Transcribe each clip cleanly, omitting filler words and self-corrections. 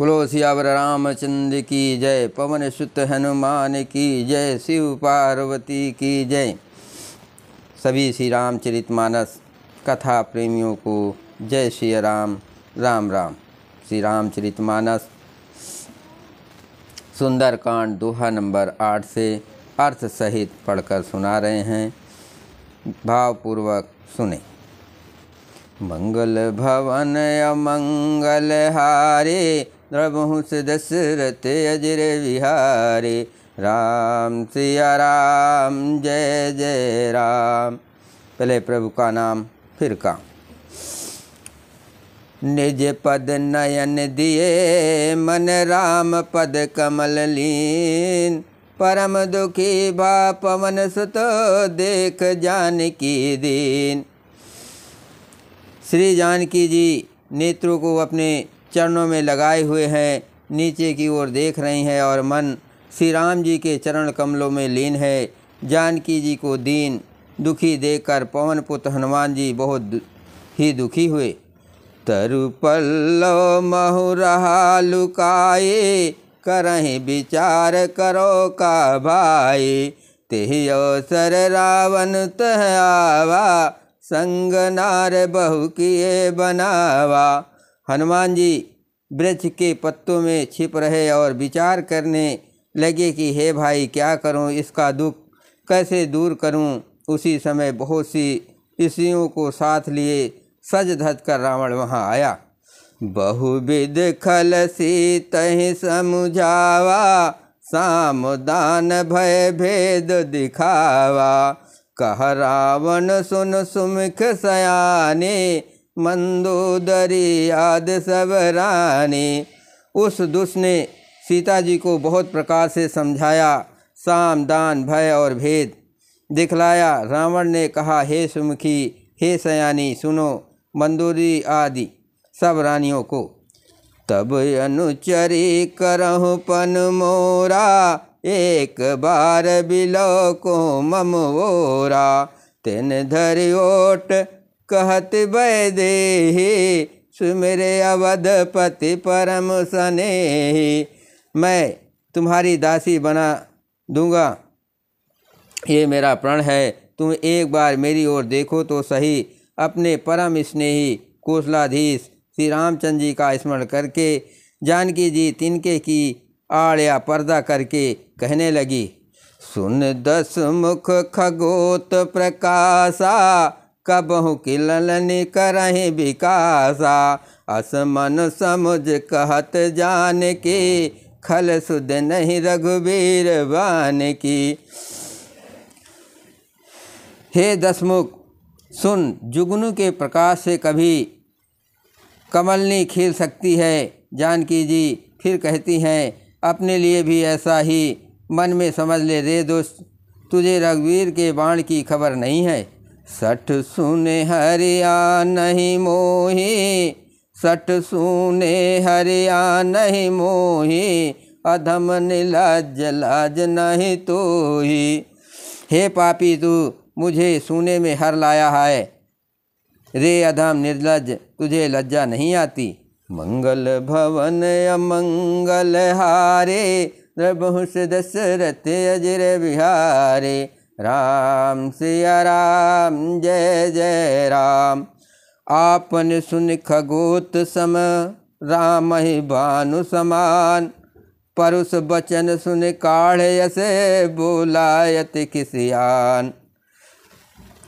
बोलो सियावर रामचंद्र की जय, पवन सुत हनुमान की जय, शिव पार्वती की जय। सभी श्री रामचरितमानस कथा प्रेमियों को जय श्री राम। राम राम। श्री रामचरितमानस सुंदरकांड दोहा नंबर 8 से अर्थ सहित पढ़कर सुना रहे हैं, भावपूर्वक सुने। मंगल भवन अमंगल हारे, द्रवहुस दशरथ अजर विहारे। राम सिया राम जय जय राम। पहले प्रभु का नाम फिर का। निज पद नयन दिए, मन राम पद कमल लीन। परम दुखी भा पवन सुत, देख जानकी दीन। श्री जानकी जी नेत्रों को अपने चरणों में लगाए हुए हैं, नीचे की ओर देख रही हैं और मन श्री राम जी के चरण कमलों में लीन है। जानकी जी को दीन दुखी देखकर पवन पुत्र हनुमान जी बहुत ही दुखी हुए। तरु पल्लव महु रहा लुकाए, करहि विचार करो का भाई। तेहि अवसर रावण तह आवा, संग नार बहु किए बनावा। हनुमान जी वृक्ष के पत्तों में छिप रहे और विचार करने लगे कि हे भाई, क्या करूं, इसका दुख कैसे दूर करूं। उसी समय बहुत सी स्त्रियों को साथ लिए सज धज कर रावण वहां आया। बहुविध खल सीतहि समुझावा, सामदान भय भेद दिखावा। कह रावण सुन सुमुख सयाने, मंदोदरी आद सब रानी। उस दुष्ट ने सीता जी को बहुत प्रकार से समझाया, साम दान भय और भेद दिखलाया। रावण ने कहा, हे सुमुखी, हे सयानी, सुनो मंदोदरी आदि सब रानियों को। तब अनुचरी करहु पन मोरा, एक बार बिलो को मम ओरा। तेन धरि ओट कहत भय देहि, सुमिरे अवधपति परम सनेहि। मैं तुम्हारी दासी बना दूंगा, ये मेरा प्रण है। तुम एक बार मेरी ओर देखो तो सही। अपने परम स्नेही कौशलाधीश श्री रामचंद्र जी का स्मरण करके जानकी जी तिनके की आड़ या पर्दा करके कहने लगी। सुन दस मुख खगोत प्रकाशा, कबहु किलन करहि विकासा। असमन समुझ कहत जान की, खल सुध नहीं रघुबीर बान की। हे दसमुख, सुन, जुगनू के प्रकाश से कभी कमलनी खिल सकती है। जानकी जी फिर कहती हैं, अपने लिए भी ऐसा ही मन में समझ ले रे दोस्त, तुझे रघुवीर के बाण की खबर नहीं है। सठ सुने हरिया नहीं मोही, सठ सुने हरिया नहीं मोही। अधम निलज्ज लाज नहीं तोही। हे पापी, तू मुझे सूने में हर लाया है। रे अधम निर्लज्ज, तुझे लज्जा नहीं आती। मंगल भवन अमंगल हारे, द्रवहुस दशरथ अजर विहारे। राम सिया राम जय जय राम। आपन सुन खगोत सम, राम ही भानु समान। परुष बचन सुन काढ़ यसे, बोलायत किसियान।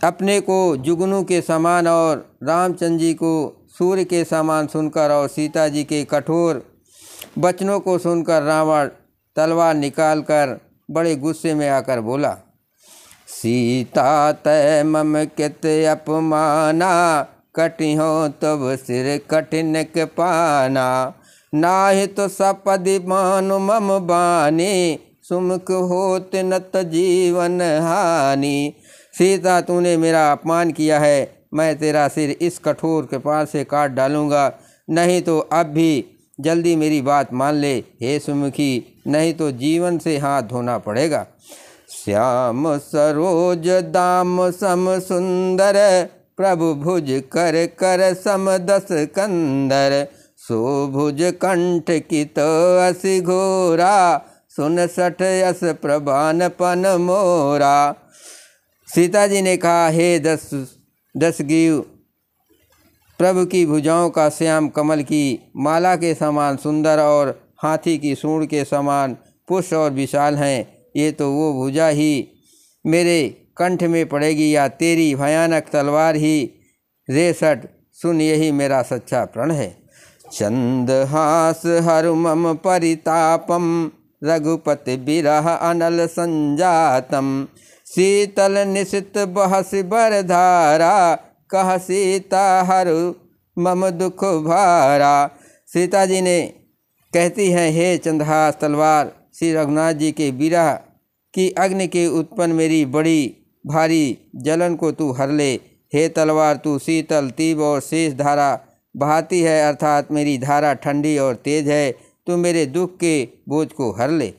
अपने को जुगनू के समान और रामचंद्र जी को सूर्य के समान सुनकर और सीता जी के कठोर वचनों को सुनकर रावण तलवार निकालकर बड़े गुस्से में आकर बोला। सीता तय मम कित अपमाना, कटिहो तब सिर कठिन के पाना। नाहि तो सपदि मानु मम बानी, सुमुख होत नत जीवन हानि। सीता, तूने मेरा अपमान किया है, मैं तेरा सिर इस कठोर कृपाण से काट डालूंगा। नहीं तो अब भी जल्दी मेरी बात मान ले हे सुमुखी, नहीं तो जीवन से हाथ धोना पड़ेगा। श्याम सरोज दाम सम सुंदर, प्रभु भुज कर कर सम दस कंदर। सो भुज कंठ की तो अस घोरा, सुन सठ यस प्रभान पन मोरा। सीता जी ने कहा, हे दशग्रीव, प्रभु की भुजाओं का श्याम कमल की माला के समान सुंदर और हाथी की सूंड के समान पुष्ट और विशाल हैं। ये तो वो भुजा ही मेरे कंठ में पड़ेगी या तेरी भयानक तलवार ही रेसठ। सुन, यही मेरा सच्चा प्रण है। चंदहास हरु मम परितापम, रघुपति बिरह अनल संजातम। शीतल निशित बहस बरधारा, कह सीता हरु मम दुख भारा। सीता जी ने कहती हैं, हे चंद्रहास तलवार, श्री रघुनाथ जी के विरह की अग्नि के उत्पन्न मेरी बड़ी भारी जलन को तू हर ले। हे तलवार, तू शीतल तीव्र और शेष धारा बहाती है, अर्थात मेरी धारा ठंडी और तेज है। तू मेरे दुख के बोझ को हर ले।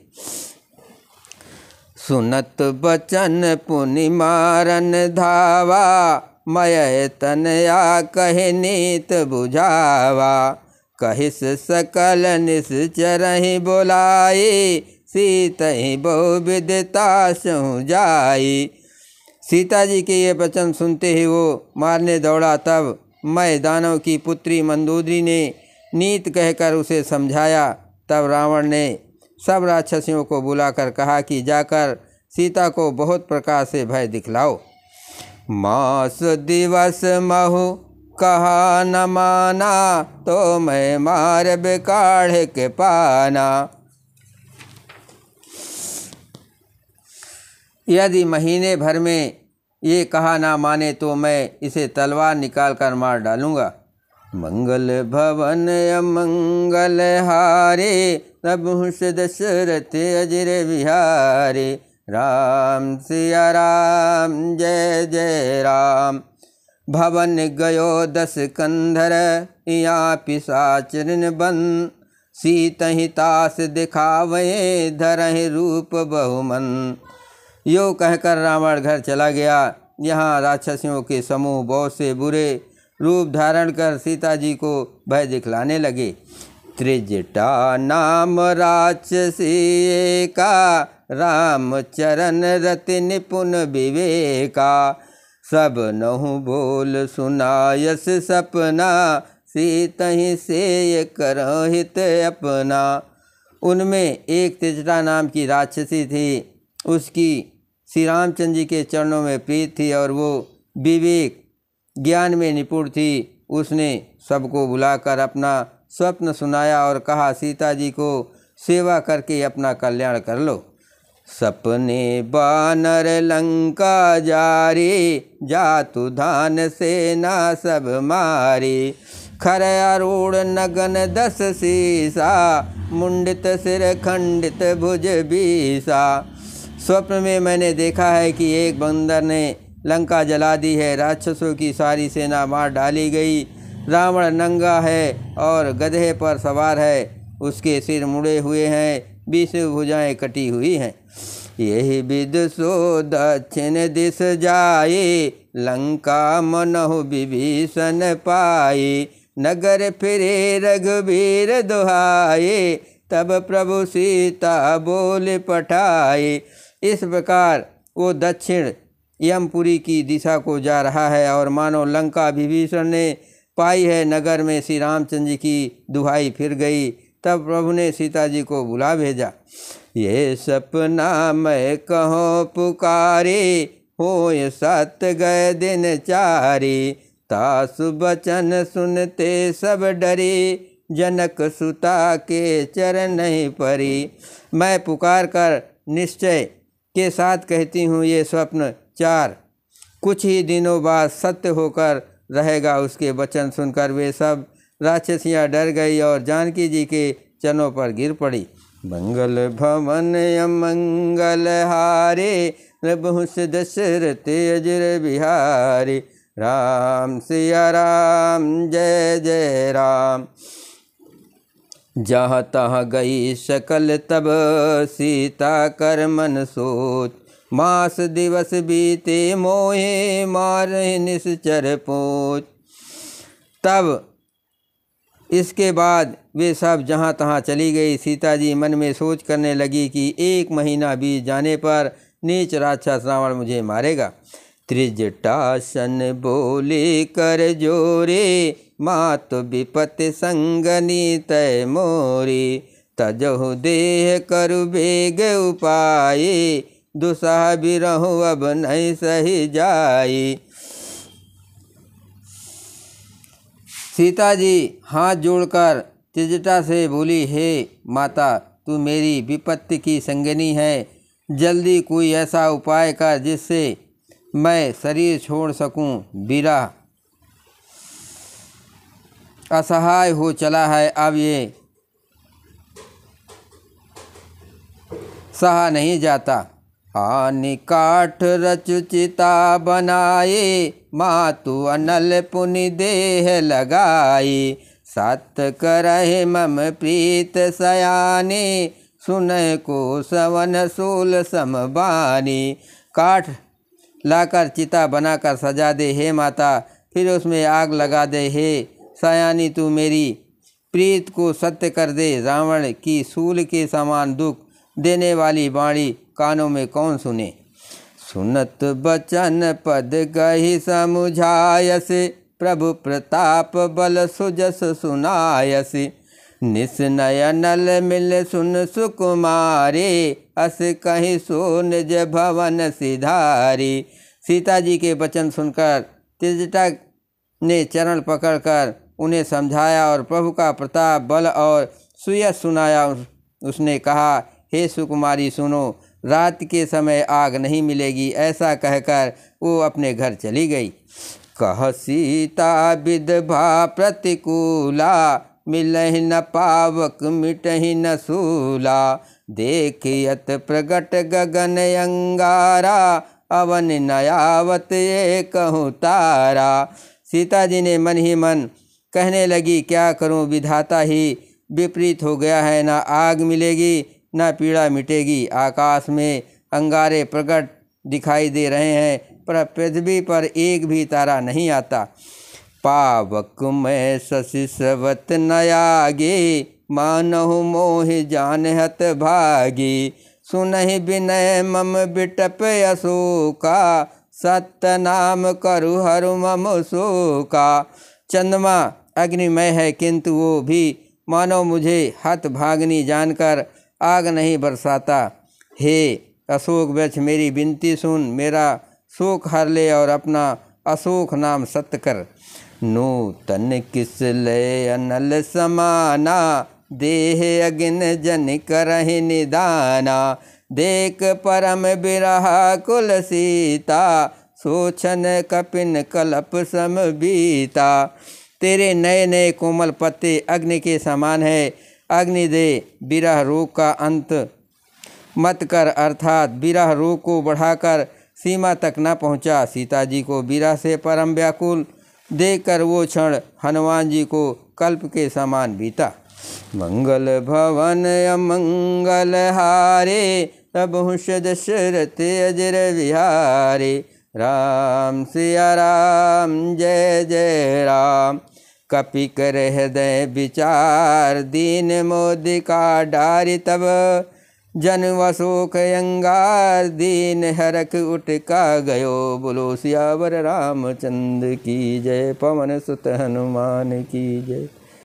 सुनत बचन पुनि मारन धावा, मय तनया कहे नीत बुझावा। कहिस सकल निश्चरहि बोलाए, सीतहि बहु विदिता सहुँ जाई। सीता जी के ये वचन सुनते ही वो मारने दौड़ा। तब मैं दानव की पुत्री मंदोदरी ने नीत कहकर उसे समझाया। तब रावण ने सब राक्षसियों को बुलाकर कहा कि जाकर सीता को बहुत प्रकार से भय दिखलाओ। मास दिवस महु कहा न माना, तो मैं मार बिकाढ़ के पाना। यदि महीने भर में ये कहा ना माने तो मैं इसे तलवार निकाल कर मार डालूंगा। मंगल भवन अमंगल हारे, प्रभु दशरथ अजर बिहारे। राम सिया राम जय जय राम। भवन गयो 10 कंधर, या पिशाचरन बन। सीतहि तास दिखावे, धरहि रूप बहुमन। यो कहकर रावण घर चला गया। यहाँ राक्षसियों के समूह बहुत से बुरे रूप धारण कर सीता जी को भय दिखलाने लगे। त्रिजटा नाम राक्षसी का, राम चरण रति निपुण विवेका। सब नहु बोल सुनायस सपना, सीतहि से करहित अपना। उनमें एक त्रिजटा नाम की राक्षसी थी। उसकी श्री रामचंद्र जी के चरणों में प्रीत थी और वो विवेक ज्ञान में निपुण थी। उसने सबको बुलाकर अपना स्वप्न सुनाया और कहा, सीता जी को सेवा करके अपना कल्याण कर लो। सपने बानर लंका जारी, जातु धान सेना सब मारी। खर आरूढ़ नगन 10 सीसा, मुंडित सिर खंडित भुज बीसा। स्वप्न में मैंने देखा है कि एक बंदर ने लंका जला दी है, राक्षसों की सारी सेना मार डाली गई। रावण नंगा है और गधे पर सवार है, उसके सिर मुड़े हुए हैं, 20 भुजाएं कटी हुई हैं। यही विदुषो दक्षिण दिश जाए, लंका मनहु विभीषण पाए। नगर फिरे रघुबीर दुहाए, तब प्रभु सीता बोल पठाए। इस प्रकार वो दक्षिण यमपुरी की दिशा को जा रहा है और मानो लंका विभीषण ने पाई है। नगर में श्री रामचंद्र जी की दुहाई फिर गई। तब प्रभु ने सीता जी को बुला भेजा। ये सपना मैं कहो पुकारे, होय सत गए दिन चारे। तासु बचन सुनते सब डरे, जनक सुता के चरण नहीं परी। मैं पुकार कर निश्चय के साथ कहती हूँ, ये स्वप्न 4 कुछ ही दिनों बाद सत्य होकर रहेगा। उसके वचन सुनकर वे सब राक्षसियाँ डर गई और जानकी जी के चरणों पर गिर पड़ी। मंगल भवन अमंगल हारे, प्रभु दशरथ अजर बिहारी। राम सिया राम जय जय राम। जहाँ तहाँ गई सकल तब, सीता कर मन सोच। मास दिवस बीते मोहे, मारे निश्चर पोच। तब इसके बाद वे सब जहाँ तहाँ चली गई। सीता जी मन में सोच करने लगी कि 1 महीना बीत जाने पर नीच राक्षस रावण मुझे मारेगा। त्रिजटासन बोले कर जोरे, मात विपत्ति संगनी तय मोरी। तजहु देह करु बेग उपाये, दुसह बिरहु अब नहीं सही जाई। सीता जी हाथ जोड़कर त्रिजटा से बोली, हे माता, तू मेरी विपत्ति की संगिनी है, जल्दी कोई ऐसा उपाय कर जिससे मैं शरीर छोड़ सकूं। विरह असहाय हो चला है, अब ये सहा नहीं जाता। हानि काठ रचुचिता बनाए, मातु अनल पुनि देह लगाई। सत करहि मम प्रीत सयाने, सुनय को सवन सूल समबानी। काठ लाकर चिता बनाकर सजा दे हे माता, फिर उसमें आग लगा दे हे सयानी। तू मेरी प्रीत को सत्य कर दे, रावण की सूल के समान दुख देने वाली वाणी कानों में कौन सुने। सुनत बचन पद गहि समुझायस, प्रभु प्रताप बल सुजस सुनायस। निस नयनल मिल सुन सुकुमारे, अस कहीं सो निज भवन सिधारी। सीता जी के वचन सुनकर त्रिजटा ने चरण पकड़कर उन्हें समझाया और प्रभु का प्रताप बल और सुयश सुनाया। उसने कहा, हे सुकुमारी सुनो, रात के समय आग नहीं मिलेगी। ऐसा कहकर वो अपने घर चली गई। कह सीता विधवा प्रतिकूला, मिलहि न पावक मिटहि न सूला। देखियत प्रगट गगन अंगारा, अवन नयावत ये कहूँ तारा। सीता जी ने मन ही मन कहने लगी, क्या करूं, विधाता ही विपरीत हो गया है। ना आग मिलेगी ना पीड़ा मिटेगी। आकाश में अंगारे प्रकट दिखाई दे रहे हैं, पर पृथ्वी पर एक भी तारा नहीं आता। पावक में शशि सवत नयागे, मानहु मोह जान हत भागी। सुनहि विनय मम बिटप अशोका, सत्य नाम करु हरु मम शोका। चंद्रमा अग्निमय है, किंतु वो भी मानो मुझे हत भागनी जानकर आग नहीं बरसाता। हे अशोक वृक्ष, मेरी विनती सुन, मेरा शोक हर ले और अपना अशोक नाम सत्य कर। नूतन किस लय अनल समाना, देह अगिन जन करहि निदाना। देख परम बिरह कुल सीता, सोचन कपिन कलप सम बीता। तेरे नए नए कोमल पत्ते अग्नि के समान है। अग्नि दे, विरह रोग का अंत मत कर, अर्थात विरह रोग को बढ़ाकर सीमा तक न पहुंचा। सीता जी को विरह से परम व्याकुल देखकर वो क्षण हनुमान जी को कल्प के समान बीता। मंगल भवन अमंगल हारे, तबहु दशरथ अजर विहारे। राम सिया राम जय जय राम। कपि कर हृदय विचार, दीन मोदिका डारि तब। जन अशोक अंगार, दीन हरख उठ का गयो। बोलो सियावर रामचंद्र की जय, पवन सुत हनुमान की जय।